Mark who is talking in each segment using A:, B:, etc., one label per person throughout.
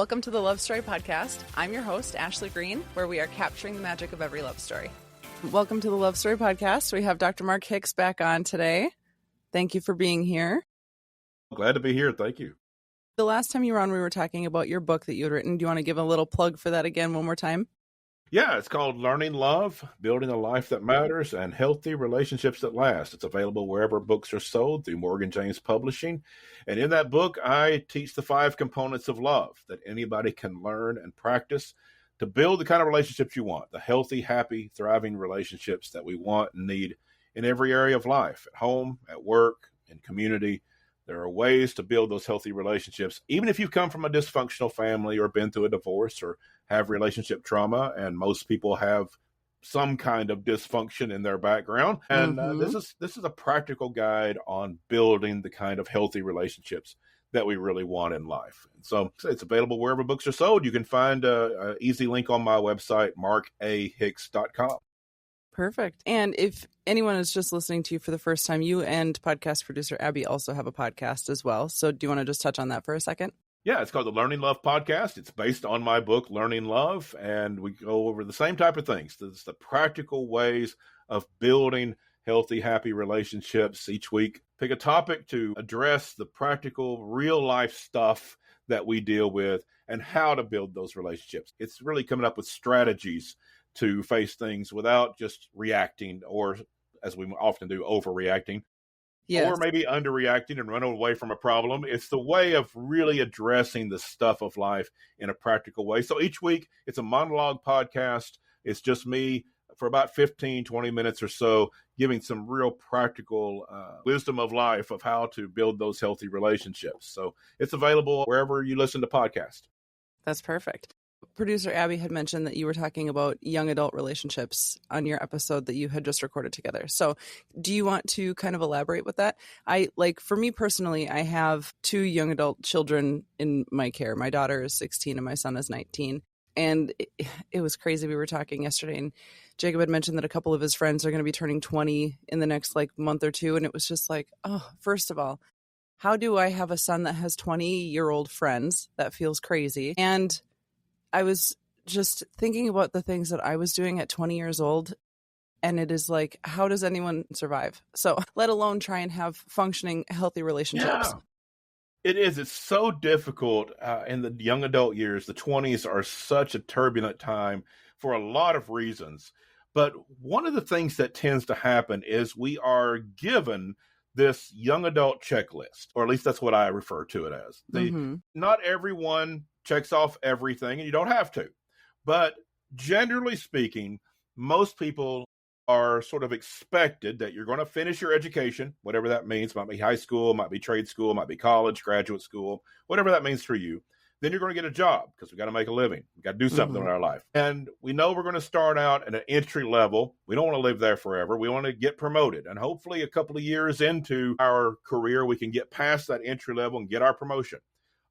A: Welcome to the Love Story Podcast. I'm your host, Ashley Green, where we are capturing the magic of every love story. Welcome to the Love Story Podcast. We have Dr. Mark Hicks back on today. Thank you for being here.
B: Glad to be here. Thank you.
A: The last time you were on, we were talking about your book that you had written. Do you want to give a little plug for that again one more time?
B: Yeah, it's called Learning Love, Building a Life That Matters, and Healthy Relationships That Last. It's available wherever books are sold through Morgan James Publishing. And in that book, I teach the 5 components of love that anybody can learn and practice to build the kind of relationships you want, the healthy, happy, thriving relationships that we want and need in every area of life, at home, at work, in community. There are ways to build those healthy relationships, even if you've come from a dysfunctional family or been through a divorce or have relationship trauma, and most people have some kind of dysfunction in their background. And this is a practical guide on building the kind of healthy relationships that we really want in life. And so it's available wherever books are sold. You can find an easy link on my website, markahicks.com.
A: Perfect. And if anyone is just listening to you for the first time, you and podcast producer Abby also have a podcast as well. So do you want to just touch on that for a second?
B: Yeah, it's called the Learning Love Podcast. It's based on my book, Learning Love, and we go over the same type of things. It's the practical ways of building healthy, happy relationships. Each week, pick a topic to address the practical, real-life stuff that we deal with and how to build those relationships. It's really coming up with strategies to face things without just reacting or, as we often do, overreacting. Yes. Or maybe underreacting and running away from a problem. It's the way of really addressing the stuff of life in a practical way. So each week, it's a monologue podcast. It's just me for about 15, 20 minutes or so, giving some real practical wisdom of life of how to build those healthy relationships. So it's available wherever you listen to podcasts.
A: That's perfect. Producer Abby had mentioned that you were talking about young adult relationships on your episode that you had just recorded together. So do you want to kind of elaborate with that? For me personally, I have 2 young adult children in my care. My daughter is 16 and my son is 19. And it was crazy. We were talking yesterday and Jacob had mentioned that a couple of his friends are going to be turning 20 in the next month or 2. And it was just first of all, how do I have a son that has 20-year-old friends? That feels crazy. And I was just thinking about the things that I was doing at 20 years old. And it is how does anyone survive? So let alone try and have functioning, healthy relationships.
B: Yeah. It is. It's so difficult in the young adult years. The 20s are such a turbulent time for a lot of reasons. But one of the things that tends to happen is we are given this young adult checklist, or at least that's what I refer to it as. Not everyone checks off everything, and you don't have to. But generally speaking, most people are sort of expected that you're going to finish your education, whatever that means. Might be high school, might be trade school, might be college, graduate school, whatever that means for you. Then you're going to get a job because we got to make a living. We got to do something in our life. And we know we're going to start out at an entry level. We don't want to live there forever. We want to get promoted. And hopefully a couple of years into our career, we can get past that entry level and get our promotion.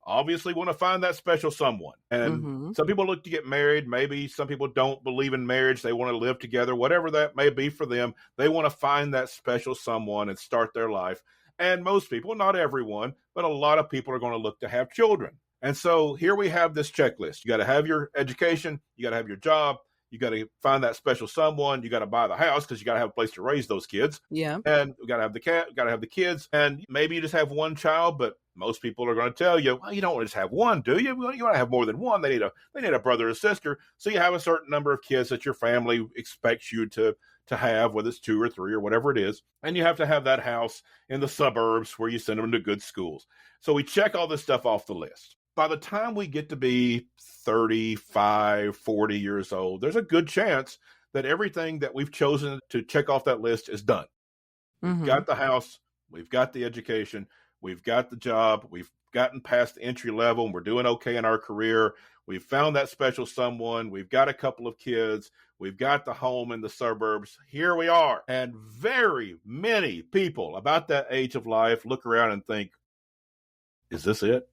B: Obviously, we want to find that special someone. And some people look to get married. Maybe some people don't believe in marriage. They want to live together, whatever that may be for them. They want to find that special someone and start their life. And most people, not everyone, but a lot of people are going to look to have children. And so here we have this checklist. You got to have your education. You got to have your job. You got to find that special someone. You got to buy the house because you got to have a place to raise those kids.
A: Yeah.
B: And we got to have the cat, got to have the kids. And maybe you just have one child, but most people are going to tell you, well, you don't just have one, do you? Well, you want to have more than one. They need a brother or sister. So you have a certain number of kids that your family expects you to have, whether it's 2 or 3 or whatever it is. And you have to have that house in the suburbs where you send them to good schools. So we check all this stuff off the list. By the time we get to be 35, 40 years old, there's a good chance that everything that we've chosen to check off that list is done. We've got the house, we've got the education, we've got the job, we've gotten past the entry level, and we're doing okay in our career. We've found that special someone. We've got a couple of kids. We've got the home in the suburbs. Here we are. And very many people about that age of life look around and think, is this it?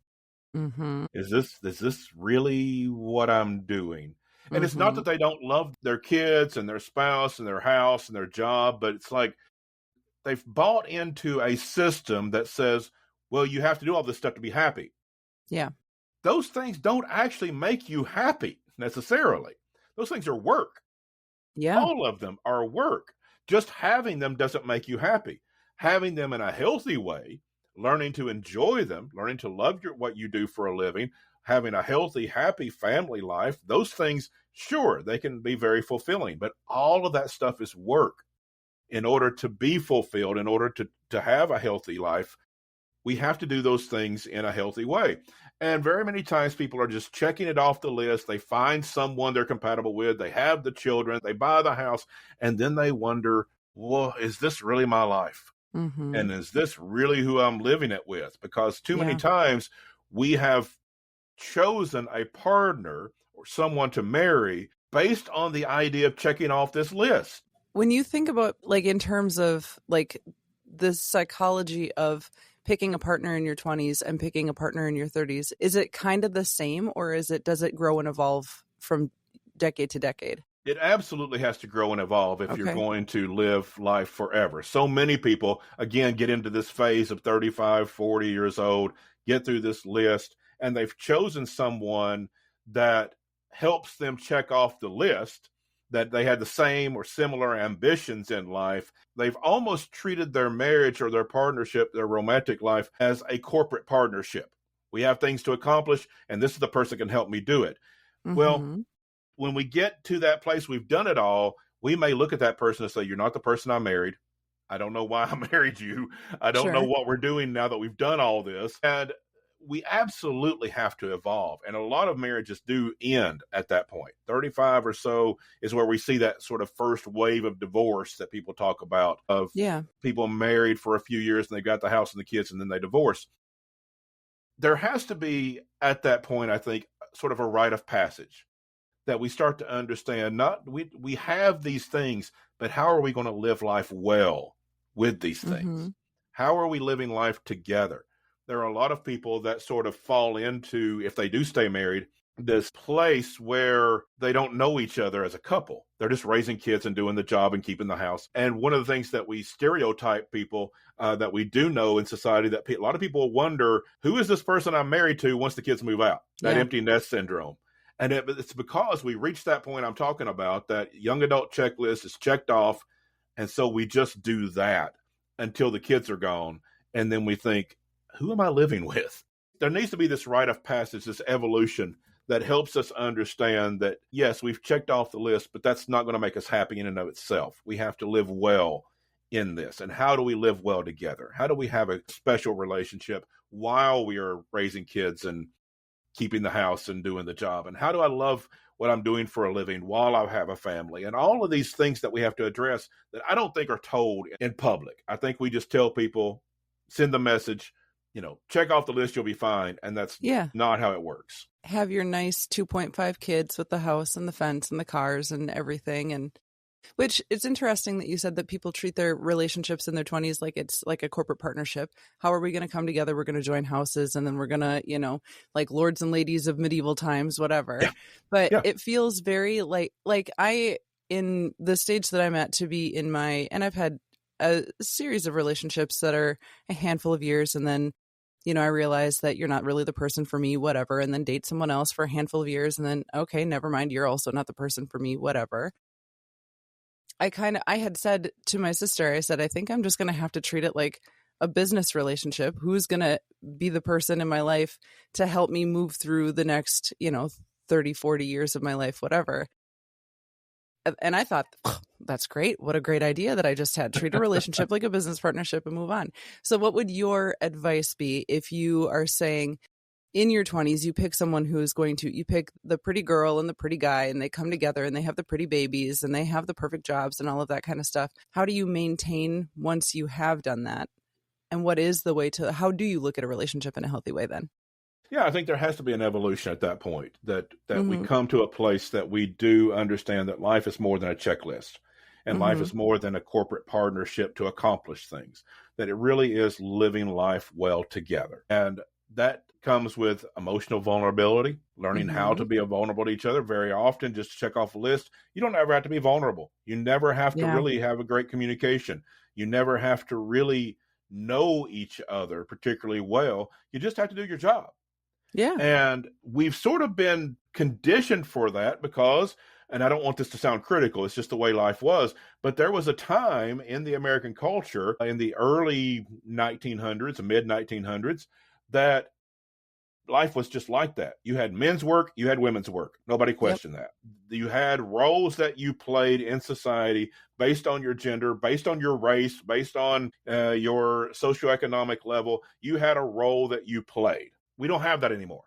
B: Is this really what I'm doing? And it's not that they don't love their kids and their spouse and their house and their job, but it's like they've bought into a system that says, well, you have to do all this stuff to be happy.
A: Yeah.
B: those things don't actually make you happy necessarily. Those things are work.
A: Yeah.
B: All of them are work. Just having them doesn't make you happy. Having them in a healthy way, learning to enjoy them, learning to love what you do for a living, having a healthy, happy family life, those things, sure, they can be very fulfilling, but all of that stuff is work. In order to be fulfilled, in order to have a healthy life, we have to do those things in a healthy way. And very many times people are just checking it off the list. They find someone they're compatible with. They have the children. They buy the house. And then they wonder, well, is this really my life?
A: Mm-hmm.
B: And is this really who I'm living it with? Because too many
A: Yeah.
B: times we have chosen a partner or someone to marry based on the idea of checking off this list.
A: When you think about, like, in terms of like the psychology of picking a partner in your 20s and picking a partner in your 30s, is it kind of the same, or does it grow and evolve from decade to decade?
B: It absolutely has to grow and evolve if you're
A: Okay.
B: going to live life forever. So many people, again, get into this phase of 35, 40 years old, get through this list, and they've chosen someone that helps them check off the list, that they had the same or similar ambitions in life. They've almost treated their marriage or their partnership, their romantic life, as a corporate partnership. We have things to accomplish, and this is the person that can help me do it. Well,
A: Mm-hmm.
B: when we get to that place, we've done it all, we may look at that person and say, you're not the person I married. I don't know why I married you. I don't know
A: Sure.
B: what we're doing now that we've done all this. And we absolutely have to evolve. And a lot of marriages do end at that point. 35 or so is where we see that sort of first wave of divorce that people talk about, of
A: Yeah.
B: people married for a few years and they got the house and the kids and then they divorce. There has to be, at that point, I think, sort of a rite of passage that we start to understand. Not we have these things, but how are we going to live life well with these
A: Mm-hmm.
B: things? How are we living life together? There are a lot of people that sort of fall into, if they do stay married, this place where they don't know each other as a couple. They're just raising kids and doing the job and keeping the house. And one of the things that we stereotype people, that we do know in society, that a lot of people wonder, who is this person I'm married to once the kids move out? That
A: Yeah.
B: empty nest syndrome. And it's because we reached that point I'm talking about, that young adult checklist is checked off. And so we just do that until the kids are gone. And then we think, who am I living with? There needs to be this rite of passage, this evolution that helps us understand that, yes, we've checked off the list, but that's not going to make us happy in and of itself. We have to live well in this. And how do we live well together? How do we have a special relationship while we are raising kids and keeping the house and doing the job? And how do I love what I'm doing for a living while I have a family? And all of these things that we have to address that I don't think are told in public. I think we just tell people, send the message, check off the list, you'll be fine. And that's not how it works.
A: Have your nice 2.5 kids with the house and the fence and the cars and everything. And which, it's interesting that you said that people treat their relationships in their 20s like it's like a corporate partnership. How are we going to come together? We're going to join houses, and then we're going to, like lords and ladies of medieval times, whatever.
B: Yeah.
A: But
B: Yeah.
A: it feels very like I, in the stage that I'm at, to be in and I've had a series of relationships that are a handful of years, and then I realize that you're not really the person for me, whatever, and then date someone else for a handful of years, and then, okay, never mind, you're also not the person for me, whatever. I had said to my sister, I said, I think I'm just going to have to treat it like a business relationship. Who's going to be the person in my life to help me move through the next, 30, 40 years of my life, whatever. And I thought, oh, that's great. What a great idea that I just had. Treat a relationship like a business partnership and move on. So what would your advice be if you are saying, in your 20s, you pick someone who is you pick the pretty girl and the pretty guy, and they come together and they have the pretty babies and they have the perfect jobs and all of that kind of stuff. How do you maintain once you have done that? And what is the way how do you look at a relationship in a healthy way then?
B: Yeah, I think there has to be an evolution at that point, that
A: Mm-hmm.
B: we come to a place that we do understand that life is more than a checklist, and
A: Mm-hmm.
B: life is more than a corporate partnership to accomplish things, that it really is living life well together. And that comes with emotional vulnerability, learning how to be vulnerable to each other. Very often, just to check off a list, you don't ever have to be vulnerable. You never have to really have a great communication. You never have to really know each other particularly well. You just have to do your job.
A: Yeah.
B: And we've sort of been conditioned for that because, and I don't want this to sound critical, it's just the way life was, but there was a time in the American culture in the early 1900s, mid 1900s, that life was just like that. You had men's work, you had women's work. Nobody
A: Yep.
B: questioned that. You had roles that you played in society based on your gender, based on your race, based on your socioeconomic level. You had a role that you played. We don't have that anymore.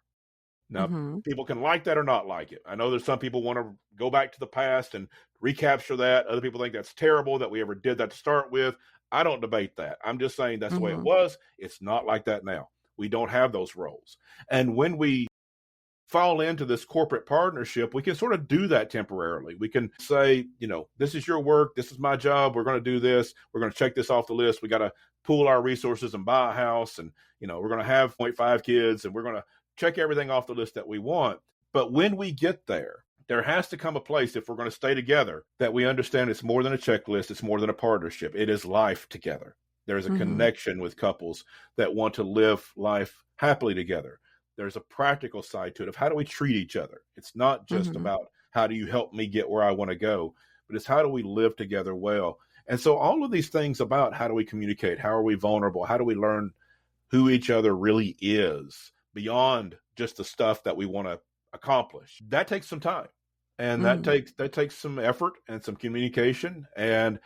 B: Now,
A: Mm-hmm.
B: people can like that or not like it. I know there's some people want to go back to the past and recapture that. Other people think that's terrible that we ever did that to start with. I don't debate that. I'm just saying that's the way it
A: Mm-hmm.
B: was. It's not like that now. We don't have those roles. And when we fall into this corporate partnership, we can sort of do that temporarily. We can say, this is your work. This is my job. We're going to do this. We're going to check this off the list. We got to pool our resources and buy a house. And, we're going to have 0.5 kids and we're going to check everything off the list that we want. But when we get there, there has to come a place, if we're going to stay together, that we understand it's more than a checklist. It's more than a partnership. It is life together. There's a connection with couples that want to live life happily together. There's a practical side to it of how do we treat each other. It's not just about how do you help me get where I want to go, but it's how do we live together well. And so all of these things about how do we communicate, how are we vulnerable, how do we learn who each other really is beyond just the stuff that we want to accomplish, that takes some time. And that takes some effort and some communication. And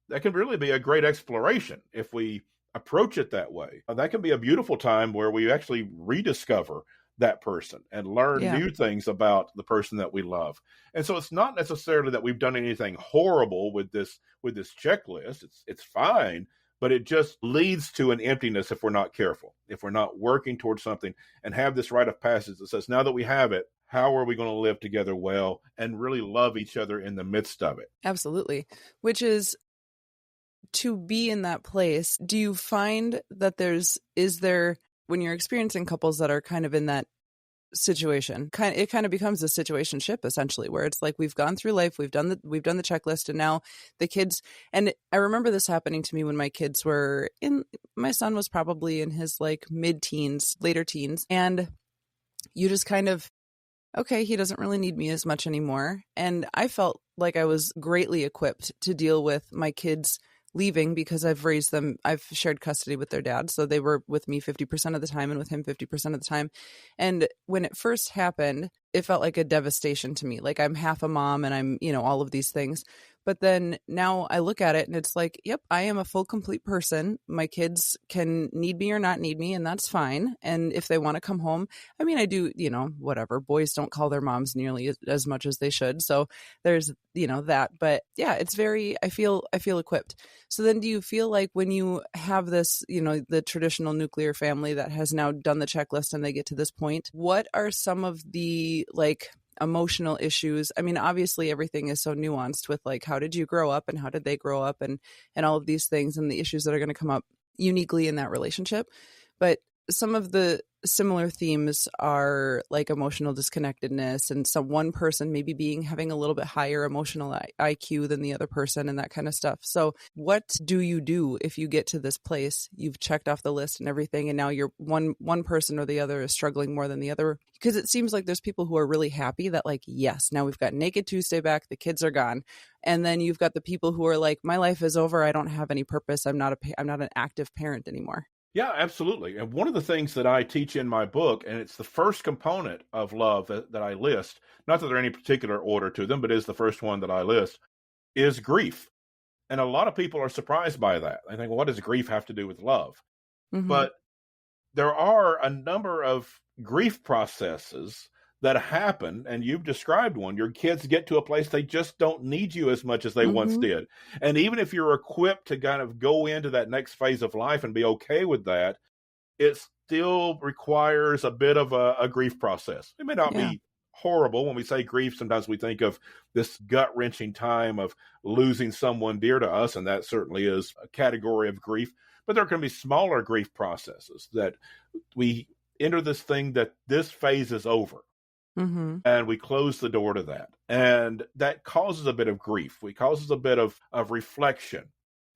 B: that can really be a great exploration if we approach it that way. That can be a beautiful time where we actually rediscover that person and learn
A: Yeah.
B: new things about the person that we love. And so it's not necessarily that we've done anything horrible with this checklist. It's fine, but it just leads to an emptiness if we're not careful, if we're not working towards something and have this rite of passage that says, now that we have it, how are we going to live together well and really love each other in the midst of it?
A: Absolutely. Which is, to be in that place, do you find that when you're experiencing couples that are kind of in that situation, it kind of becomes a situationship essentially, where it's like we've gone through life, we've done the checklist, and now the kids. And I remember this happening to me when my kids were my son was probably in his like mid-teens, later teens, and you just kind of, okay, he doesn't really need me as much anymore. And I felt like I was greatly equipped to deal with my kids leaving because I've shared custody with their dad. So they were with me 50% of the time and with him 50% of the time. And when it first happened, it felt like a devastation to me. Like I'm half a mom and I'm, all of these things. But then now I look at it and it's like, yep, I am a full, complete person. My kids can need me or not need me, and that's fine. And if they want to come home, I mean, I do, whatever. Boys don't call their moms nearly as much as they should. So there's, that. But yeah, it's I feel equipped. So then do you feel like when you have this, the traditional nuclear family that has now done the checklist and they get to this point, what are some of the like emotional issues? I mean, obviously everything is so nuanced with like, how did you grow up and how did they grow up and all of these things and the issues that are going to come up uniquely in that relationship. But some of the similar themes are like emotional disconnectedness and one person maybe having a little bit higher emotional IQ than the other person and that kind of stuff. So what do you do if you get to this place, you've checked off the list and everything, and now you're one person or the other is struggling more than the other? Because it seems like there's people who are really happy that like, yes, now we've got Naked Tuesday back, the kids are gone. And then you've got the people who are like, my life is over, I don't have any purpose, I'm not an active parent anymore.
B: Yeah, absolutely. And one of the things that I teach in my book, and it's the first component of love that I list, not that there are any particular order to them, but is the first one that I list, is grief. And a lot of people are surprised by that. They think, well, what does grief have to do with love? But there are a number of grief processes that happen, and you've described one. Your kids get to a place they just don't need you as much as they once did. And even if you're equipped to kind of go into that next phase of life and be okay with that, it still requires a bit of a grief process. It may not be horrible. When we say grief, sometimes we think of this gut-wrenching time of losing someone dear to us, and that certainly is a category of grief. But there can be smaller grief processes that we enter this thing that this phase is over. And we close the door to that. And that causes a bit of grief. It causes a bit of reflection.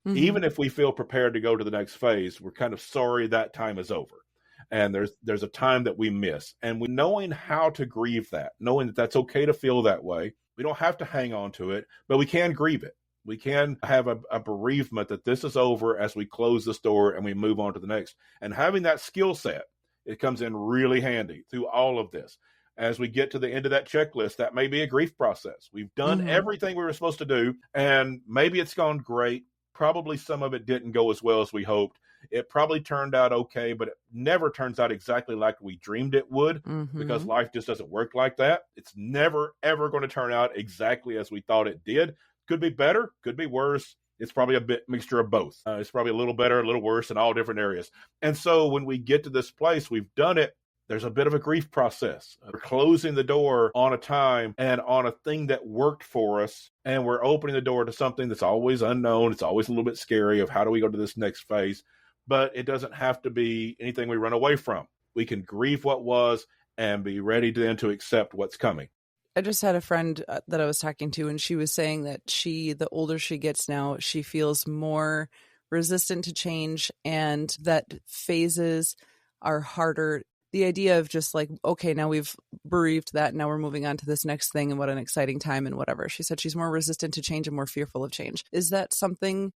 B: Even if we feel prepared to go to the next phase, we're kind of sorry that time is over. and there's a time that we miss, and knowing how to grieve that, knowing that that's okay to feel that way. We don't have to hang on to it, but we can grieve it. We can have a bereavement that this is over as we close this door and we move on to the next. And having that skill set, it comes in really handy through all of this. As we get to the end of that checklist, that may be a grief process. We've done everything we were supposed to do, and maybe it's gone great. Probably some of it didn't go as well as we hoped. It probably turned out okay, but it never turns out exactly like we dreamed it would, because life just doesn't work like that. It's never, ever going to turn out exactly as we thought it did. Could be better, could be worse. It's probably a bit mixture of both. It's probably a little better, a little worse in all different areas. And so when we get to this place, we've done it. There's a bit of a grief process. We're closing the door on a time and on a thing that worked for us, and we're opening the door to something that's always unknown. It's always a little bit scary of how do we go to this next phase, but it doesn't have to be anything we run away from. We can grieve what was and be ready then to accept what's coming.
A: I just had a friend that I was talking to, and she was saying that the older she gets now, she feels more resistant to change, and that phases are harder. The idea of just like, okay, now we've bereaved that, now we're moving on to this next thing, and what an exciting time and whatever. She said she's more resistant to change and more fearful of change. Is that something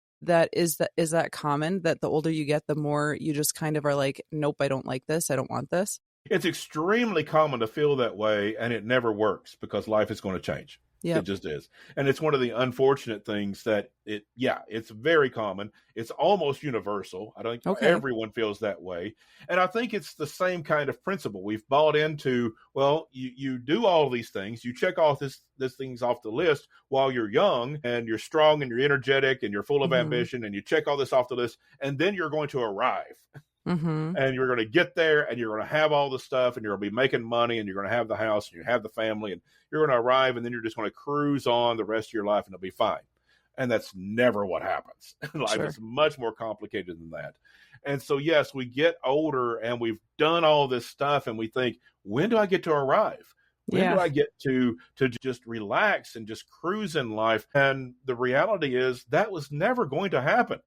A: is that common, that the older you get, the more you just kind of are like, nope, I don't like this, I don't want this?
B: It's extremely common to feel that way, and it never works because life is going to change. Yep. It just is. And it's one of the unfortunate things that it's very common. It's almost universal. I don't think everyone feels that way. And I think it's the same kind of principle. We've bought into, well, you do all these things. You check off this things off the list while you're young and you're strong and you're energetic and you're full of ambition, and you check all this off the list, and then you're going to arrive. And you're going to get there and you're going to have all the stuff and you're going to be making money and you're going to have the house and you have the family and you're going to arrive, and then you're just going to cruise on the rest of your life and it'll be fine. And that's never what happens. Life is much more complicated than that. And so, yes, we get older and we've done all this stuff and we think, when do I get to arrive? When do I get to just relax and just cruise in life? And the reality is that was never going to happen.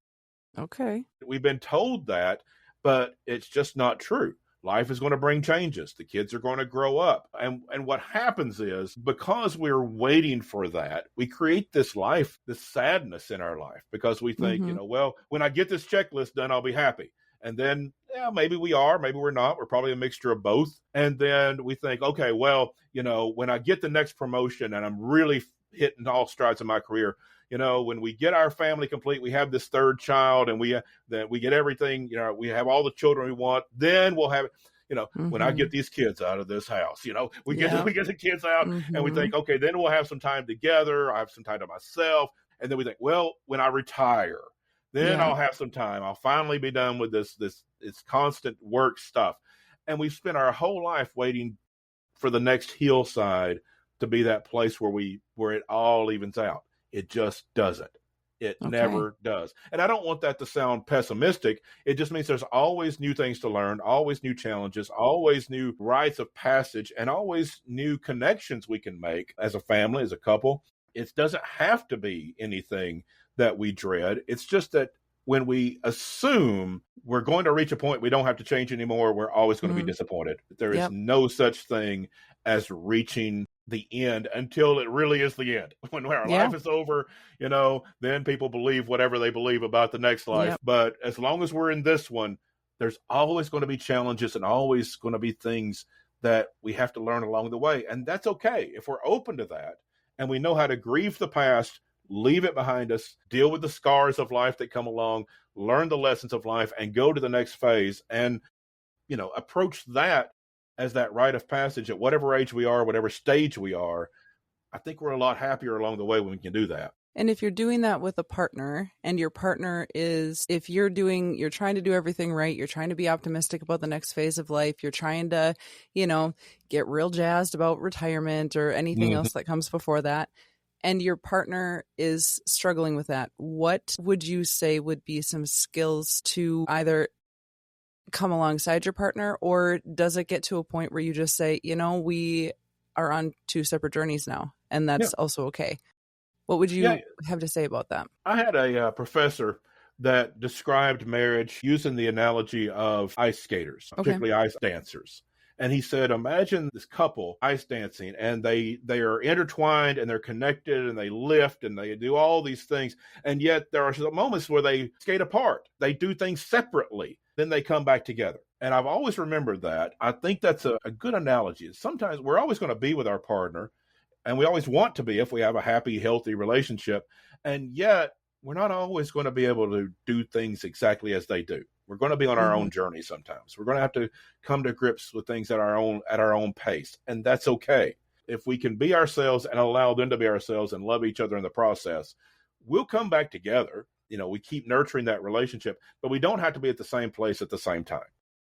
A: Okay.
B: We've been told that, but it's just not true. Life is going to bring changes. The kids are going to grow up. And what happens is, because we're waiting for that, we create this life, this sadness in our life, because we think, well, when I get this checklist done, I'll be happy. And then, maybe we are, maybe we're not. We're probably a mixture of both. And then we think, okay, well, when I get the next promotion and I'm really hitting all strides in my career, when we get our family complete, we have this third child, and we get everything, we have all the children we want, then we'll have, when I get these kids out of this house, we get the kids out, and we think, okay, then we'll have some time together. I have some time to myself. And then we think, well, when I retire, then I'll have some time. I'll finally be done with this constant work stuff. And we've spent our whole life waiting for the next hillside to be that place where it all evens out. It just doesn't. It never does. And I don't want that to sound pessimistic. It just means there's always new things to learn, always new challenges, always new rites of passage, and always new connections we can make as a family, as a couple. It doesn't have to be anything that we dread. It's just that when we assume we're going to reach a point we don't have to change anymore, we're always going to be disappointed. There is no such thing as reaching the end until it really is the end. When our life is over, then people believe whatever they believe about the next life. Yep. But as long as we're in this one, there's always going to be challenges and always going to be things that we have to learn along the way. And that's okay. If we're open to that and we know how to grieve the past, leave it behind us, deal with the scars of life that come along, learn the lessons of life, and go to the next phase, and, approach that as that rite of passage at whatever age we are, whatever stage we are. I think we're a lot happier along the way when we can do that.
A: And if you're doing that with a partner, and your partner is, if you're trying to do everything right, you're trying to be optimistic about the next phase of life, you're trying to, get real jazzed about retirement or anything else that comes before that, and your partner is struggling with that, what would you say would be some skills to either come alongside your partner, or does it get to a point where you just say, we are on two separate journeys now, and that's also okay? What would you have to say about that?
B: I had a professor that described marriage using the analogy of ice skaters,
A: Okay.
B: particularly ice dancers. And he said, imagine this couple ice dancing, and they are intertwined and they're connected and they lift and they do all these things. And yet there are some moments where they skate apart. They do things separately. Then they come back together. And I've always remembered that. I think that's a good analogy. Sometimes we're always going to be with our partner, and we always want to be if we have a happy, healthy relationship. And yet we're not always going to be able to do things exactly as they do. We're going to be on our own journey sometimes. We're going to have to come to grips with things at our own pace, and that's okay. If we can be ourselves and allow them to be ourselves and love each other in the process, we'll come back together. We keep nurturing that relationship, but we don't have to be at the same place at the same time.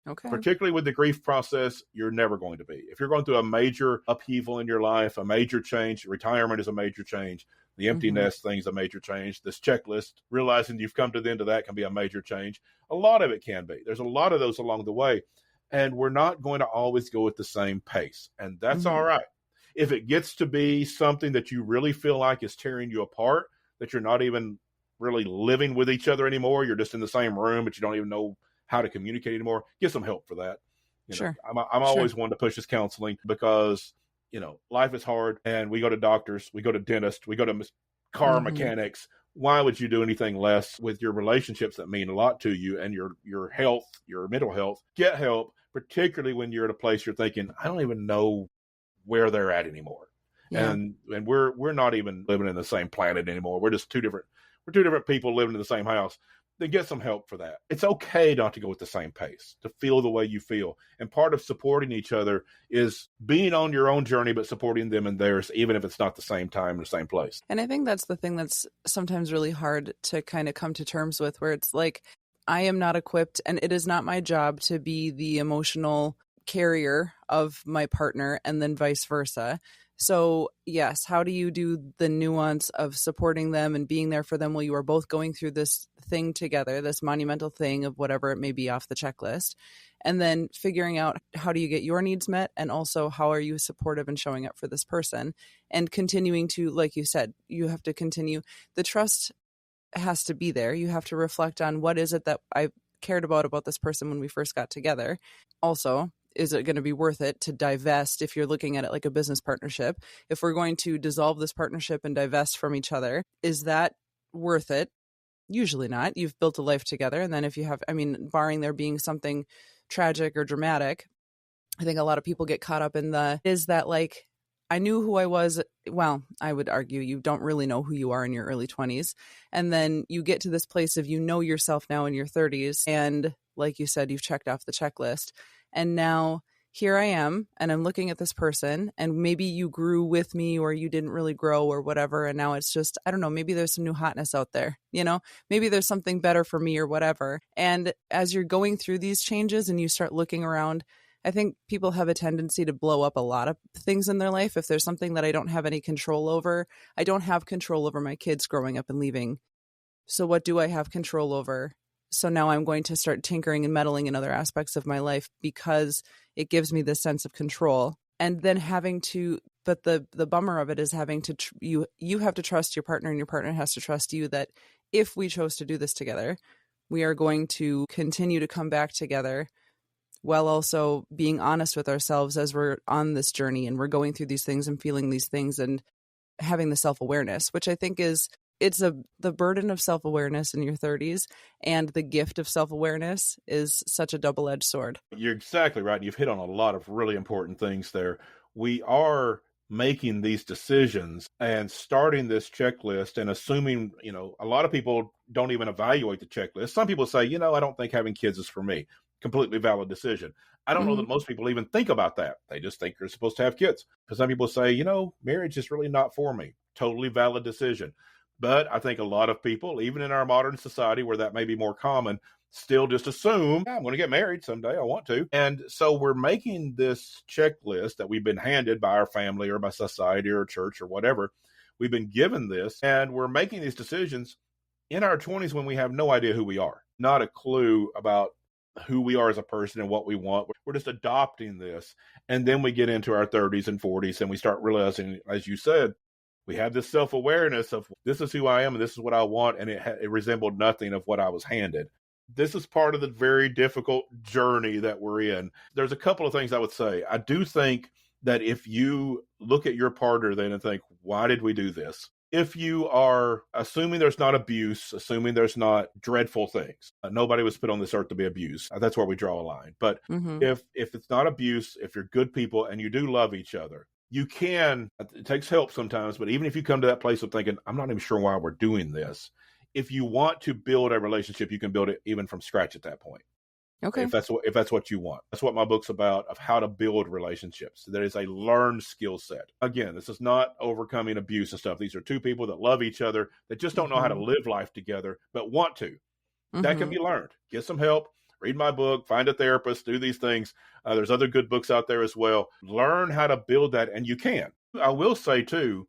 A: Okay.
B: Particularly with the grief process, you're never going to be. If you're going through a major upheaval in your life, a major change, retirement is a major change, the empty nest thing is a major change, this checklist, realizing you've come to the end of that can be a major change. A lot of it can be. There's a lot of those along the way, and we're not going to always go at the same pace, and that's all right. If it gets to be something that you really feel like is tearing you apart, that you're not even really living with each other anymore, you're just in the same room, but you don't even know how to communicate anymore, get some help for that.
A: Sure.
B: I'm always one to push this counseling because, life is hard, and we go to doctors, we go to dentists, we go to car mechanics. Why would you do anything less with your relationships that mean a lot to you and your health, your mental health? Get help, particularly when you're at a place you're thinking, I don't even know where they're at anymore. Yeah. And we're not even living in the same planet anymore. We're just two different people living in the same house. Then get some help for that. It's okay not to go at the same pace, to feel the way you feel. And part of supporting each other is being on your own journey, but supporting them in theirs, even if it's not the same time or the same place.
A: And I think that's the thing that's sometimes really hard to kind of come to terms with, where it's like, I am not equipped, and it is not my job to be the emotional carrier of my partner, and then vice versa. So yes, how do you do the nuance of supporting them and being there for them while you are both going through this thing together, this monumental thing of whatever it may be off the checklist, and then figuring out how do you get your needs met, and also how are you supportive and showing up for this person, and continuing to, like you said, you have to continue. The trust has to be there. You have to reflect on, what is it that I cared about this person when we first got together. Also, is it going to be worth it to divest if you're looking at it like a business partnership? If we're going to dissolve this partnership and divest from each other, is that worth it? Usually not. You've built a life together. And then if you have, barring there being something tragic or dramatic, I think a lot of people get caught up in is that like, I knew who I was. Well, I would argue you don't really know who you are in your early 20s. And then you get to this place of, yourself now in your 30s. And like you said, you've checked off the checklist. And now here I am, and I'm looking at this person, and maybe you grew with me, or you didn't really grow, or whatever. And now it's just, I don't know, maybe there's some new hotness out there, maybe there's something better for me or whatever. And as you're going through these changes and you start looking around, I think people have a tendency to blow up a lot of things in their life. If there's something that I don't have any control over, I don't have control over my kids growing up and leaving. So what do I have control over? So now I'm going to start tinkering and meddling in other aspects of my life because it gives me this sense of control. And then but the bummer of it is having to, you have to trust your partner, and your partner has to trust you that if we chose to do this together, we are going to continue to come back together, while also being honest with ourselves as we're on this journey and we're going through these things and feeling these things and having the self-awareness, which I think it's the burden of self-awareness in your 30s, and the gift of self-awareness is such a double-edged sword.
B: You're exactly right. You've hit on a lot of really important things there. We are making these decisions and starting this checklist and assuming, a lot of people don't even evaluate the checklist. Some people say, I don't think having kids is for me. Completely valid decision. I don't know that most people even think about that. They just think you're supposed to have kids. Because some people say, marriage is really not for me. Totally valid decision. But I think a lot of people, even in our modern society where that may be more common, still just assume, I'm going to get married someday. I want to. And so we're making this checklist that we've been handed by our family or by society or church or whatever. We've been given this, and we're making these decisions in our 20s when we have no idea who we are, not a clue about who we are as a person and what we want. We're just adopting this. And then we get into our 30s and 40s and we start realizing, as you said, We have this self-awareness of this is who I am and this is what I want, and it resembled nothing of what I was handed. This is part of the very difficult journey that we're in. There's a couple of things I would say. I do think that if you look at your partner then and think, why did we do this? If you are assuming there's not abuse, assuming there's not dreadful things, nobody was put on this earth to be abused. That's where we draw a line. But if it's not abuse, if you're good people and you do love each other, you can, it takes help sometimes, but even if you come to that place of thinking, I'm not even sure why we're doing this, if you want to build a relationship, you can build it even from scratch at that point.
A: Okay.
B: If that's what you want. That's what my book's about, of how to build relationships. That is a learned skill set. Again, this is not overcoming abuse and stuff. These are two people that love each other, that just don't know how to live life together, but want to. That can be learned. Get some help. Read my book, find a therapist, do these things. There's other good books out there as well. Learn how to build that, and you can. I will say, too,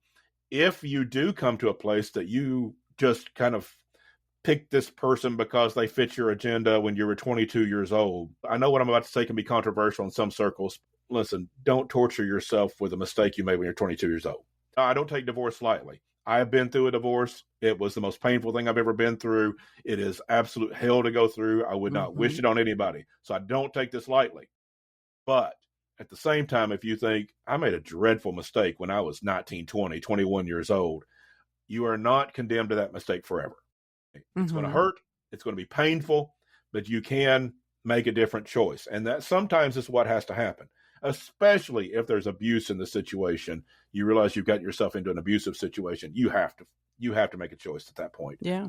B: if you do come to a place that you just kind of pick this person because they fit your agenda when you were 22 years old. I know what I'm about to say can be controversial in some circles. Listen, don't torture yourself with a mistake you made when you're 22 years old. I don't take divorce lightly. I have been through a divorce. It was the most painful thing I've ever been through. It is absolute hell to go through. I would not wish it on anybody. So I don't take this lightly. But at the same time, if you think I made a dreadful mistake when I was 19, 20, 21 years old, you are not condemned to that mistake forever. It's going to hurt. It's going to be painful, but you can make a different choice. And that sometimes is what has to happen, especially if there's abuse in the situation. You realize you've got yourself into an abusive situation. You have to make a choice at that point.
A: Yeah.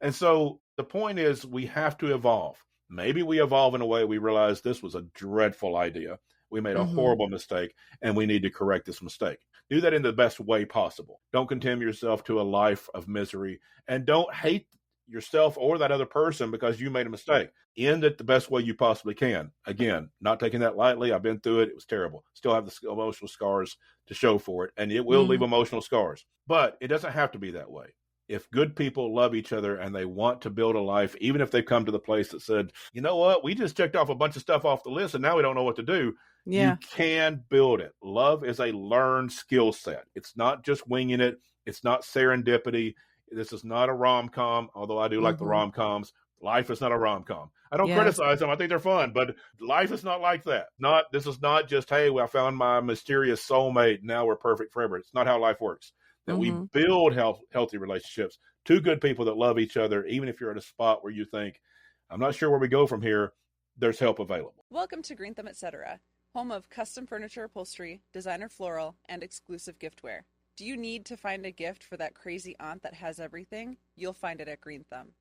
B: And so the point is, we have to evolve. Maybe we evolve in a way we realize this was a dreadful idea. We made a horrible mistake, and we need to correct this mistake. Do that in the best way possible. Don't condemn yourself to a life of misery, and don't hate yourself or that other person because you made a mistake. End it the best way you possibly can. Again, not taking that lightly. I've been through it. It was terrible. Still have the emotional scars to show for it, and it will leave emotional scars. But it doesn't have to be that way. If good people love each other and they want to build a life, even if they've come to the place that said, you know what, we just checked off a bunch of stuff off the list and now we don't know what to do. Yeah. You can build it. Love is a learned skill set. It's not just winging it. It's not serendipity. This is not a rom-com, although I do like the rom-coms. Life is not a rom-com. I don't criticize them. I think they're fun, but life is not like that. This is not just, hey, well, I found my mysterious soulmate. Now we're perfect forever. It's not how life works. That we build healthy relationships, two good people that love each other, even if you're at a spot where you think, I'm not sure where we go from here, there's help available.
C: Welcome to Green Thumb Etc., home of custom furniture upholstery, designer floral, and exclusive giftware. Do you need to find a gift for that crazy aunt that has everything? You'll find it at Green Thumb.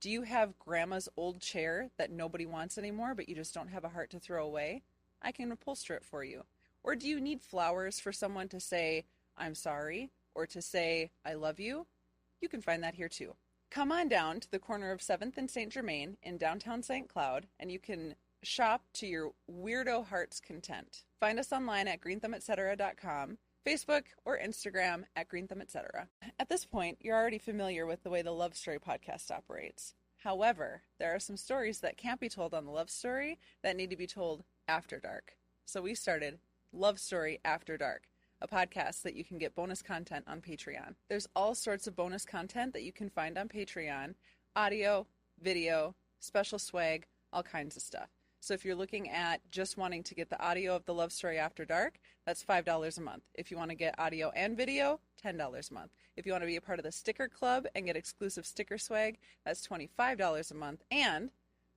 C: Do you have grandma's old chair that nobody wants anymore, but you just don't have a heart to throw away? I can upholster it for you. Or do you need flowers for someone to say, I'm sorry, or to say, I love you? You can find that here too. Come on down to the corner of 7th and St. Germain in downtown St. Cloud, and you can shop to your weirdo heart's content. Find us online at greenthumbetc.com, Facebook or Instagram at greenthumbetc. At this point, you're already familiar with the way the Love Story podcast operates. However, there are some stories that can't be told on the Love Story that need to be told after dark. So we started Love Story After Dark, a podcast that you can get bonus content on Patreon. There's all sorts of bonus content that you can find on Patreon: audio, video, special swag, all kinds of stuff. So if you're looking at just wanting to get the audio of the Love Story After Dark, that's $5 a month. If you want to get audio and video, $10 a month. If you want to be a part of the sticker club and get exclusive sticker swag, that's $25 a month. And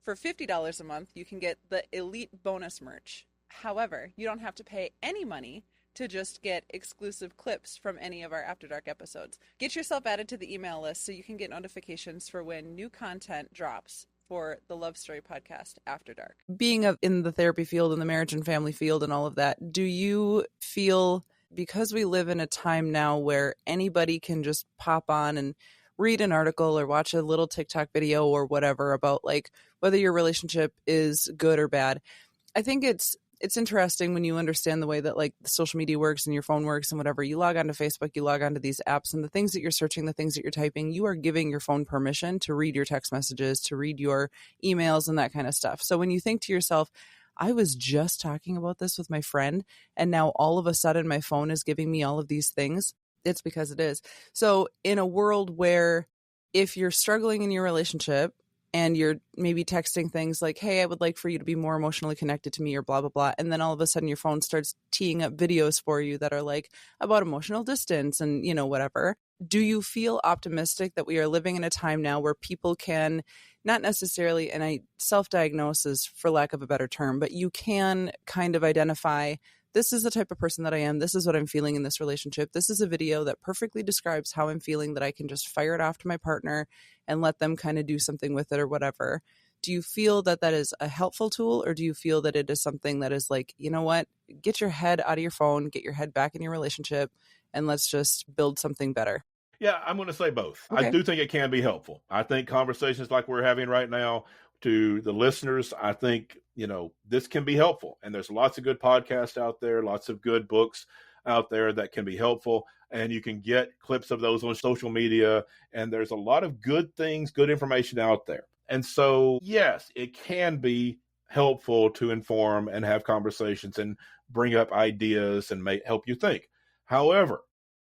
C: for $50 a month, you can get the elite bonus merch. However, you don't have to pay any money to just get exclusive clips from any of our After Dark episodes. Get yourself added to the email list so you can get notifications for when new content drops for the Love Story podcast After Dark.
A: Being in the therapy field and the marriage and family field and all of that, do you feel, because we live in a time now where anybody can just pop on and read an article or watch a little TikTok video or whatever about like whether your relationship is good or bad, I think it's interesting when you understand the way that like the social media works and your phone works and whatever. You log on to Facebook, you log on to these apps, and the things that you're searching, the things that you're typing, you are giving your phone permission to read your text messages, to read your emails and that kind of stuff. So when you think to yourself, I was just talking about this with my friend, and now all of a sudden my phone is giving me all of these things, It's because it is. So in a world where if you're struggling in your relationship and you're maybe texting things like, hey, I would like for you to be more emotionally connected to me or blah, blah, blah. And then all of a sudden your phone starts teeing up videos for you that are like about emotional distance and, you know, whatever. Do you feel optimistic that we are living in a time now where people can not necessarily, and I self-diagnose is for lack of a better term, but you can kind of identify this is the type of person that I am. This is what I'm feeling in this relationship. This is a video that perfectly describes how I'm feeling, that I can just fire it off to my partner and let them kind of do something with it or whatever. Do you feel that that is a helpful tool, or do you feel that it is something that is like, you know what, get your head out of your phone, get your head back in your relationship, and let's just build something better?
B: Yeah, I'm going to say both.
A: Okay.
B: I do think it can be helpful. I think conversations like we're having right now, to the listeners, I think, you know, this can be helpful. And there's lots of good podcasts out there, lots of good books out there that can be helpful. And you can get clips of those on social media. And there's a lot of good things, good information out there. And so, yes, it can be helpful to inform and have conversations and bring up ideas and help you think. However,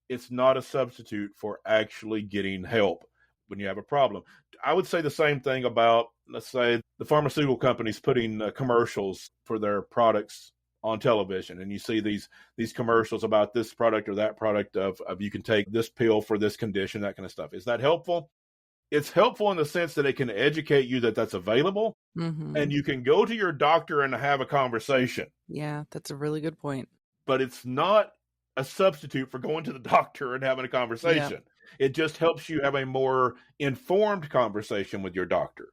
B: it's not a substitute for actually getting help when you have a problem. I would say the same thing about, let's say, the pharmaceutical companies putting commercials for their products on television. And you see these commercials about this product or that product of you can take this pill for this condition, that kind of stuff. Is that helpful? It's helpful in the sense that it can educate you that that's available, and you can go to your doctor and have a conversation.
A: Yeah, that's a really good point.
B: But it's not a substitute for going to the doctor and having a conversation. Yeah. It just helps you have a more informed conversation with your doctor.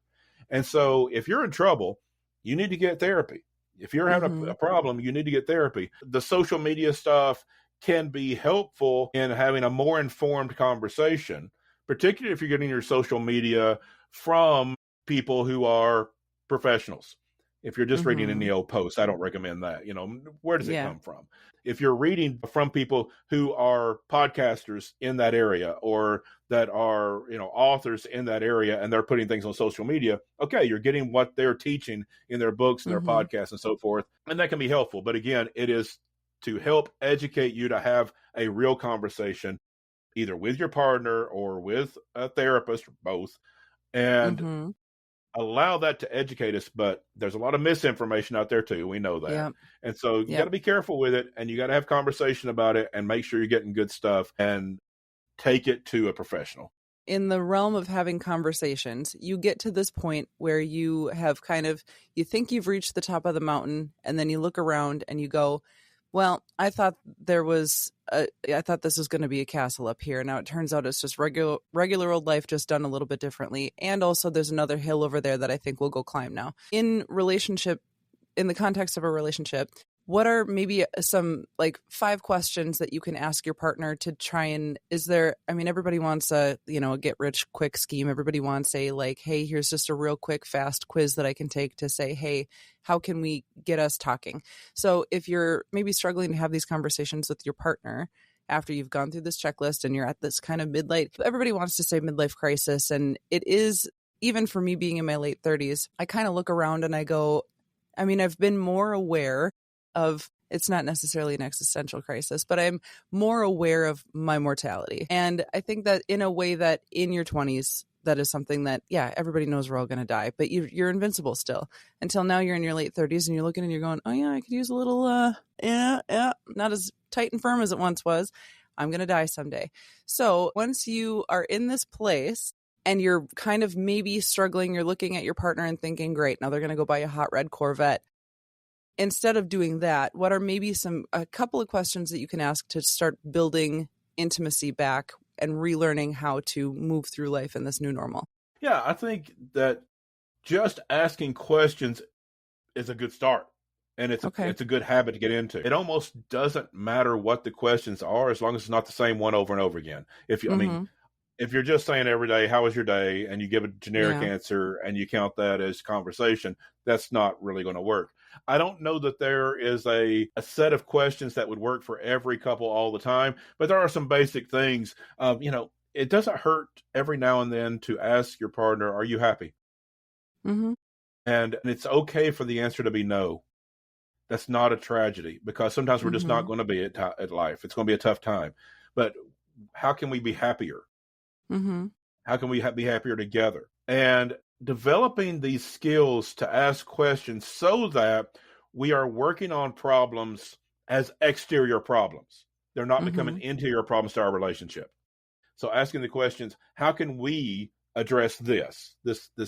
B: And so if you're in trouble, you need to get therapy. If you're having a problem, you need to get therapy. The social media stuff can be helpful in having a more informed conversation, particularly if you're getting your social media from people who are professionals. If you're just reading any old post, I don't recommend that. You know, where does it come from? If you're reading from people who are podcasters in that area, or that are, you know, authors in that area, and they're putting things on social media, okay, you're getting what they're teaching in their books and their podcasts and so forth. And that can be helpful. But again, it is to help educate you to have a real conversation, either with your partner or with a therapist, or both. And allow that to educate us. But there's a lot of misinformation out there too. We know that. Yep. And so you got to be careful with it, and you got to have conversation about it and make sure you're getting good stuff and take it to a professional.
A: In the realm of having conversations, you get to this point where you have kind of, you think you've reached the top of the mountain, and then you look around and you go, well, I thought this was going to be a castle up here. Now it turns out it's just regular old life, just done a little bit differently. And also there's another hill over there that I think we'll go climb now. In the context of a relationship, what are maybe some like 5 questions that you can ask your partner to try and, everybody wants a get rich quick scheme. Everybody wants a like, hey, here's just a real quick, fast quiz that I can take to say, hey, how can we get us talking? So if you're maybe struggling to have these conversations with your partner after you've gone through this checklist and you're at this kind of everybody wants to say midlife crisis. And it is, even for me being in my late 30s, I kind of look around and I go, I've been more aware of, it's not necessarily an existential crisis, but I'm more aware of my mortality. And I think that in a way that in your 20s, that is something that, everybody knows we're all going to die, but you're invincible still. Until now you're in your late 30s and you're looking and you're going, oh yeah, I could use a little, not as tight and firm as it once was. I'm going to die someday. So once you are in this place and you're kind of maybe struggling, you're looking at your partner and thinking, great, now they're going to go buy a hot red Corvette. Instead of doing that, what are maybe a couple of questions that you can ask to start building intimacy back and relearning how to move through life in this new normal?
B: Yeah, I think that just asking questions is a good start. And it's a good habit to get into. It almost doesn't matter what the questions are, as long as it's not the same one over and over again. If you're just saying every day, how was your day? And you give a generic answer and you count that as conversation, that's not really going to work. I don't know that there is a set of questions that would work for every couple all the time, but there are some basic things. It doesn't hurt every now and then to ask your partner, are you happy? And it's okay for the answer to be no. That's not a tragedy, because sometimes we're just not going to be at life. It's going to be a tough time. But how can we be happier?
A: Mm-hmm.
B: How can we be happier together? And developing these skills to ask questions so that we are working on problems as exterior problems. They're not becoming interior problems to our relationship. So asking the questions, how can we address this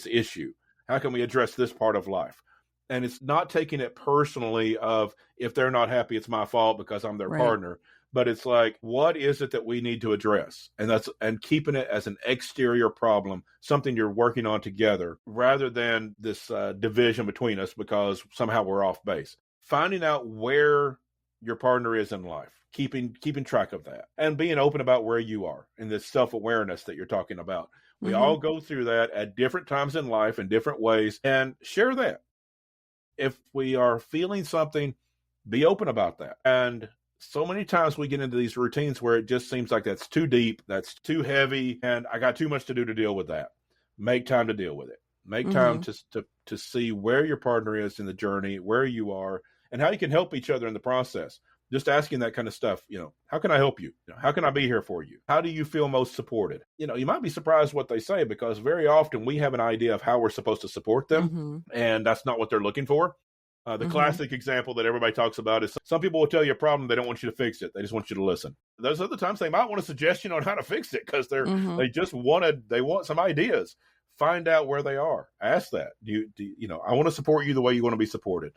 B: issue? How can we address this part of life? And it's not taking it personally of if they're not happy, it's my fault because I'm their partner. But it's like, what is it that we need to address? And keeping it as an exterior problem, something you're working on together, rather than this division between us because somehow we're off base. Finding out where your partner is in life, keeping track of that, and being open about where you are and this self-awareness that you're talking about. We all go through that at different times in life in different ways, and share that. If we are feeling something, be open about that. And so many times we get into these routines where it just seems like that's too deep, that's too heavy, and I got too much to do to deal with that. Make time to deal with it. Make time to see where your partner is in the journey, where you are, and how you can help each other in the process. Just asking that kind of stuff, how can I help you? How can I be here for you? How do you feel most supported? You might be surprised what they say, because very often we have an idea of how we're supposed to support them, and that's not what they're looking for. The classic example that everybody talks about is some people will tell you a problem. They don't want you to fix it. They just want you to listen. Those other times they might want a suggestion on how to fix it because they just want some ideas. Find out where they are. Ask that. I want to support you the way you want to be supported.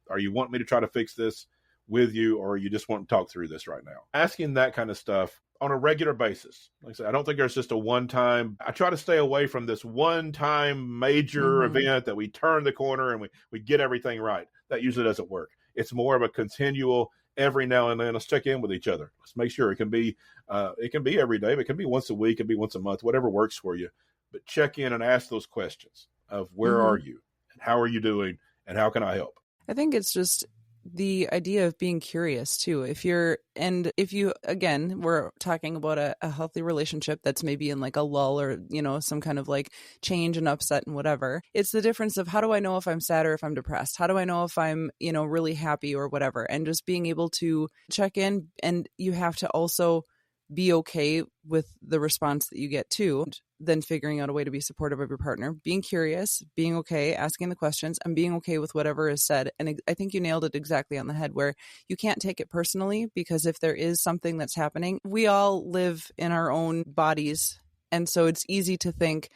B: Are you wanting me to try to fix this with you, or you just want to talk through this right now? Asking that kind of stuff on a regular basis. Like I said, I don't think there's just a one-time. I try to stay away from this one-time major event that we turn the corner and we get everything right. That usually doesn't work. It's more of a continual, every now and then, let's check in with each other. Let's make sure. It can be every day, but it can be once a week, it can be once a month, whatever works for you. But check in and ask those questions of where are you and how are you doing and how can I help?
A: I think it's just the idea of being curious too. If you, again, we're talking about a healthy relationship that's maybe in like a lull or, some kind of like change and upset and whatever. It's the difference of how do I know if I'm sad or if I'm depressed? How do I know if I'm, really happy or whatever? And just being able to check in, and you have to also be okay with the response that you get too. Then figuring out a way to be supportive of your partner, being curious, being okay, asking the questions, and being okay with whatever is said. And I think you nailed it exactly on the head, where you can't take it personally, because if there is something that's happening, we all live in our own bodies. And so it's easy to think,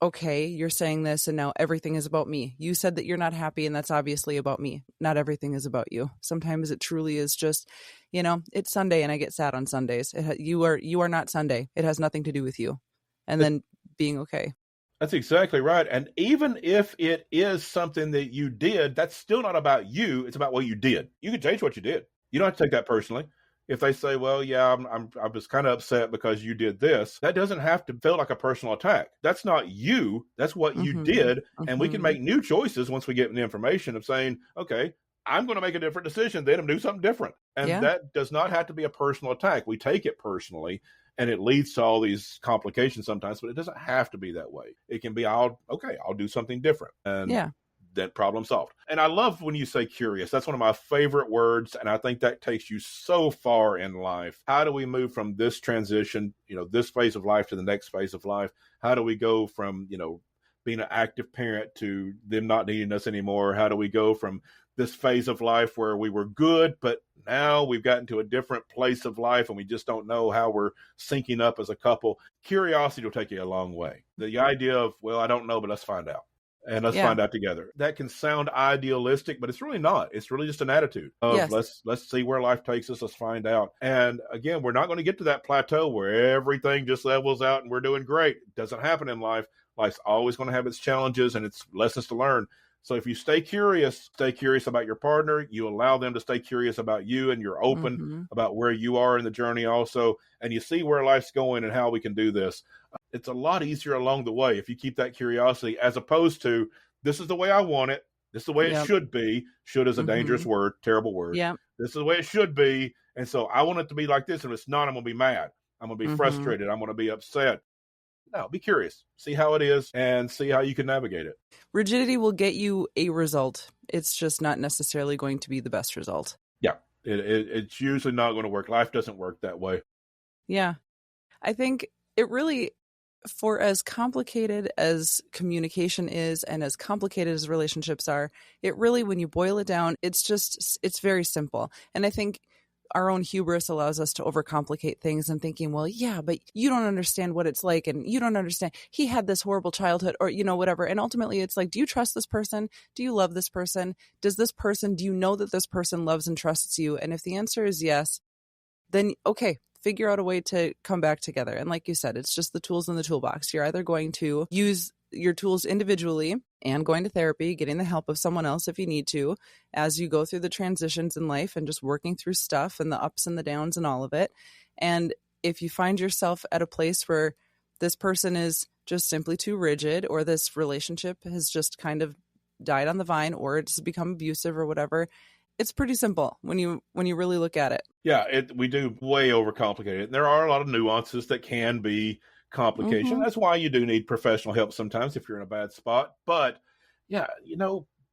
A: okay, you're saying this and now everything is about me. You said that you're not happy, and that's obviously about me. Not everything is about you. Sometimes it truly is just, it's Sunday and I get sad on Sundays. You are not Sunday. It has nothing to do with you. And then being okay.
B: That's exactly right. And even if it is something that you did, that's still not about you. It's about what you did. You can change what you did. You don't have to take that personally. If they say, well, yeah, I was kind of upset because you did this, that doesn't have to feel like a personal attack. That's not you. That's what you did. And we can make new choices once we get the information of saying, okay, I'm going to make a different decision then and do something different. And that does not have to be a personal attack. We take it personally, and it leads to all these complications sometimes, but it doesn't have to be that way. It can be, I'll do something different. And that problem solved. And I love when you say curious. That's one of my favorite words. And I think that takes you so far in life. How do we move from this transition, this phase of life to the next phase of life? How do we go from, being an active parent to them not needing us anymore? How do we go from this phase of life where we were good, but now we've gotten to a different place of life and we just don't know how we're syncing up as a couple? Curiosity will take you a long way. The idea of, well, I don't know, but let's find out. And let's find out together. That can sound idealistic, but it's really not. It's really just an attitude of let's see where life takes us. Let's find out. And again, we're not going to get to that plateau where everything just levels out and we're doing great. It doesn't happen in life. Life's always going to have its challenges and its lessons to learn. So if you stay curious about your partner, you allow them to stay curious about you, and you're open about where you are in the journey also, and you see where life's going and how we can do this. It's a lot easier along the way if you keep that curiosity, as opposed to, this is the way I want it. This is the way it should be. Should is a dangerous word, terrible word. This is the way it should be. And so I want it to be like this. And if it's not, I'm going to be mad. I'm going to be frustrated. I'm going to be upset. No, be curious. See how it is and see how you can navigate it.
A: Rigidity will get you a result. It's just not necessarily going to be the best result.
B: Yeah, it's usually not going to work. Life doesn't work that way.
A: Yeah. I think it really, for as complicated as communication is and as complicated as relationships are, it really, when you boil it down, it's very simple. And I think our own hubris allows us to overcomplicate things and thinking, well, yeah, but you don't understand what it's like, and you don't understand, he had this horrible childhood, or, whatever. And ultimately it's like, do you trust this person? Do you love this person? Do you know that this person loves and trusts you? And if the answer is yes, then okay, figure out a way to come back together. And like you said, it's just the tools in the toolbox. You're either going to use your tools individually and going to therapy, getting the help of someone else if you need to, as you go through the transitions in life and just working through stuff and the ups and the downs and all of it. And if you find yourself at a place where this person is just simply too rigid, or this relationship has just kind of died on the vine, or it's become abusive or whatever, it's pretty simple when you really look at it.
B: Yeah, we do way overcomplicate it. There are a lot of nuances that can be complication.
A: Mm-hmm.
B: That's why you do need professional help sometimes if you're in a bad spot. But yeah,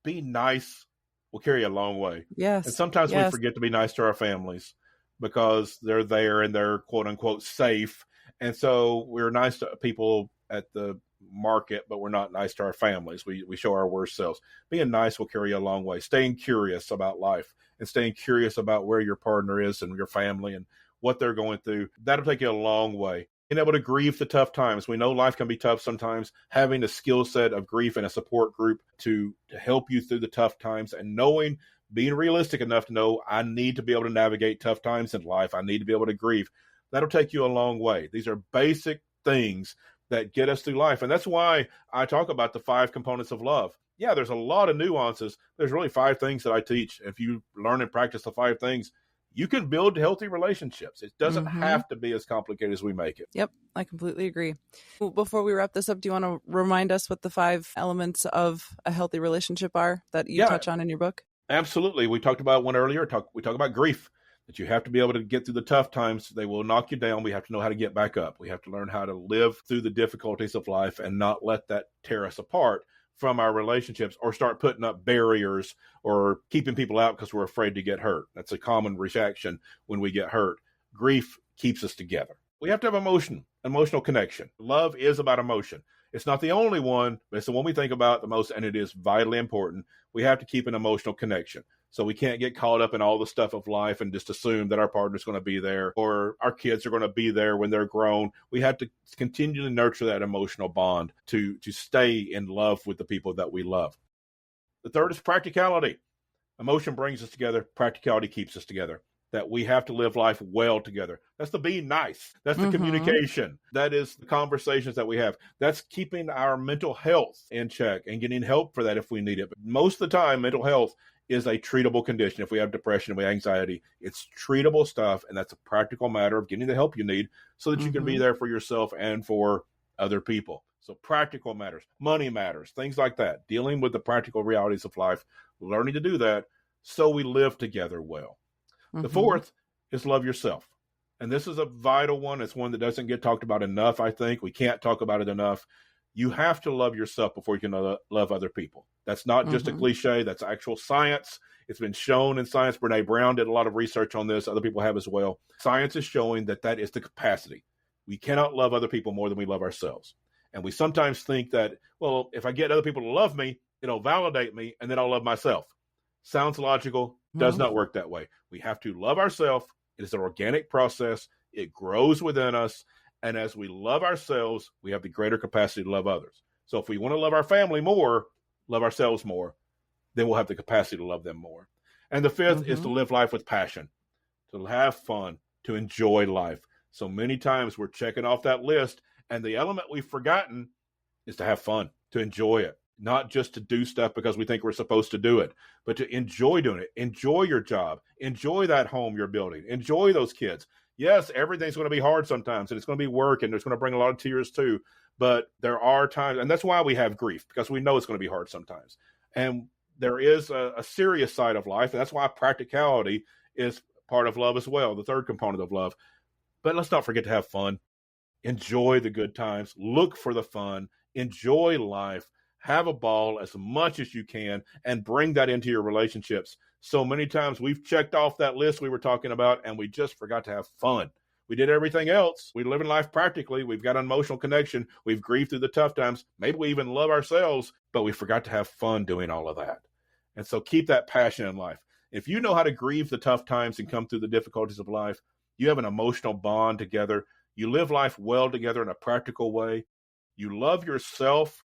B: being nice will carry you a long way.
A: Yes.
B: And sometimes
A: yes.
B: we forget to be nice to our families because they're there and they're quote unquote safe. And so we're nice to people at the market, but we're not nice to our families. We show our worst selves. Being nice will carry you a long way. Staying curious about life and staying curious about where your partner is and your family and what they're going through, that'll take you a long way. Being able to grieve the tough times. We know life can be tough sometimes. Having a skill set of grief and a support group to help you through the tough times, and being realistic enough to know, I need to be able to navigate tough times in life. I need to be able to grieve. That'll take you a long way. These are basic things that get us through life. And that's why I talk about the 5 components of love. Yeah, there's a lot of nuances. There's really 5 things that I teach. If you learn and practice the 5 things, you can build healthy relationships. It doesn't have to be as complicated as we make it.
A: Yep, I completely agree. Before we wrap this up, do you want to remind us what the 5 elements of a healthy relationship are that you touch on in your book?
B: Absolutely. We talked about one earlier. We talk about grief, that you have to be able to get through the tough times. They will knock you down. We have to know how to get back up. We have to learn how to live through the difficulties of life and not let that tear us apart from our relationships or start putting up barriers or keeping people out because we're afraid to get hurt. That's a common reaction when we get hurt. Grief keeps us together. We have to have emotional connection. Love is about emotion. It's not the only one, but it's the one we think about the most, and it is vitally important. We have to keep an emotional connection. So we can't get caught up in all the stuff of life and just assume that our partner's going to be there or our kids are going to be there when they're grown. We have to continue to nurture that emotional bond to stay in love with the people that we love. The third is practicality. Emotion brings us together. Practicality keeps us together. That we have to live life well together. That's the being nice. That's the communication. That is the conversations that we have. That's keeping our mental health in check and getting help for that if we need it. But most of the time, mental health is a treatable condition. If we have depression, we have anxiety, it's treatable stuff. And that's a practical matter of getting the help you need so that you can be there for yourself and for other people. So practical matters, money matters, things like that. Dealing with the practical realities of life, learning to do that so we live together well. The fourth is love yourself. And this is a vital one. It's one that doesn't get talked about enough, I think. We can't talk about it enough. You have to love yourself before you can love other people. That's not just a cliche. That's actual science. It's been shown in science. Brene Brown did a lot of research on this. Other people have as well. Science is showing that is the capacity. We cannot love other people more than we love ourselves. And we sometimes think that, well, if I get other people to love me, it'll validate me, and then I'll love myself. Sounds logical. Does not work that way. We have to love ourselves. It is an organic process. It grows within us. And as we love ourselves, we have the greater capacity to love others. So if we want to love our family more, love ourselves more, then we'll have the capacity to love them more. And the fifth is to live life with passion, to have fun, to enjoy life. So many times we're checking off that list, and the element we've forgotten is to have fun, to enjoy it. Not just to do stuff because we think we're supposed to do it, but to enjoy doing it. Enjoy your job. Enjoy that home you're building. Enjoy those kids. Yes, everything's going to be hard sometimes, and it's going to be work, and it's going to bring a lot of tears too. But there are times, and that's why we have grief, because we know it's going to be hard sometimes. And there is a serious side of life, and that's why practicality is part of love as well, the third component of love. But let's not forget to have fun. Enjoy the good times. Look for the fun. Enjoy life. Have a ball as much as you can and bring that into your relationships. So many times we've checked off that list we were talking about and we just forgot to have fun. We did everything else. We live in life practically. We've got an emotional connection. We've grieved through the tough times. Maybe we even love ourselves, but we forgot to have fun doing all of that. And so keep that passion in life. If you know how to grieve the tough times and come through the difficulties of life, you have an emotional bond together. You live life well together in a practical way. You love yourself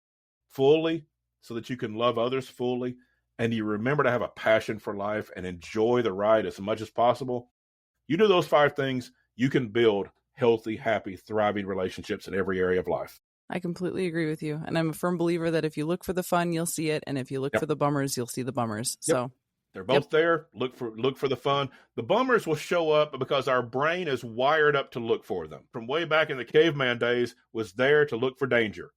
B: fully so that you can love others fully. And you remember to have a passion for life and enjoy the ride as much as possible. You do those 5 things, you can build healthy, happy, thriving relationships in every area of life.
A: I completely agree with you. And I'm a firm believer that if you look for the fun, you'll see it. And if you look for the bummers, you'll see the bummers. So
B: they're both there. Look for the fun. The bummers will show up because our brain is wired up to look for them. From way back in the caveman days, was there to look for danger,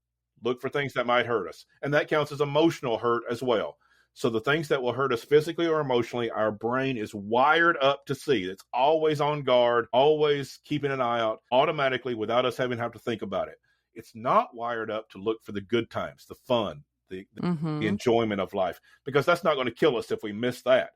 B: look for things that might hurt us. And that counts as emotional hurt as well. So the things that will hurt us physically or emotionally, our brain is wired up to see. It's always on guard, always keeping an eye out automatically without us having to have to think about it. It's not wired up to look for the good times, the fun, the enjoyment of life, because that's not going to kill us if we miss that.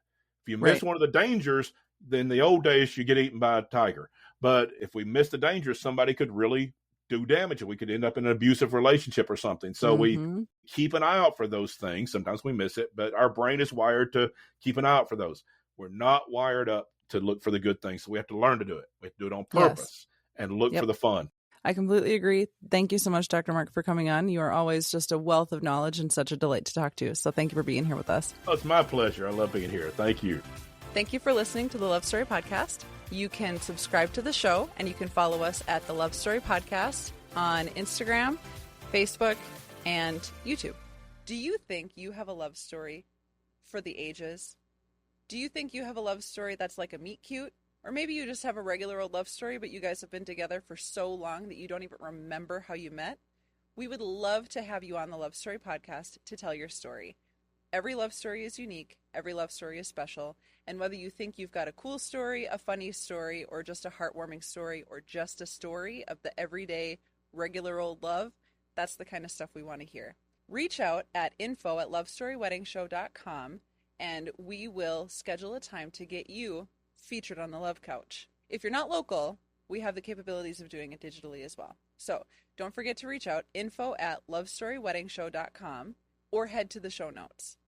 B: If you miss one of the dangers, then the old days you get eaten by a tiger. But if we miss the dangers, somebody could really do damage and we could end up in an abusive relationship or something. So we keep an eye out for those things. Sometimes we miss it, but our brain is wired to keep an eye out for those. We're not wired up to look for the good things. So we have to learn to do it. We have to do it on purpose and look for the fun.
A: I completely agree. Thank you so much, Dr. Mark, for coming on. You are always just a wealth of knowledge and such a delight to talk to. So thank you for being here with us.
B: Oh, it's my pleasure. I love being here. Thank you.
C: Thank you for listening to the Love Story Podcast. You can subscribe to the show and you can follow us at the Love Story Podcast on Instagram, Facebook, and YouTube. Do you think you have a love story for the ages? Do you think you have a love story that's like a meet cute? Or maybe you just have a regular old love story, but you guys have been together for so long that you don't even remember how you met? We would love to have you on the Love Story Podcast to tell your story. Every love story is unique. Every love story is special. And whether you think you've got a cool story, a funny story, or just a heartwarming story, or just a story of the everyday, regular old love, that's the kind of stuff we want to hear. Reach out at info@lovestoryweddingshow.com and we will schedule a time to get you featured on the Love Couch. If you're not local, we have the capabilities of doing it digitally as well. So don't forget to reach out, info@lovestoryweddingshow.com, or head to the show notes.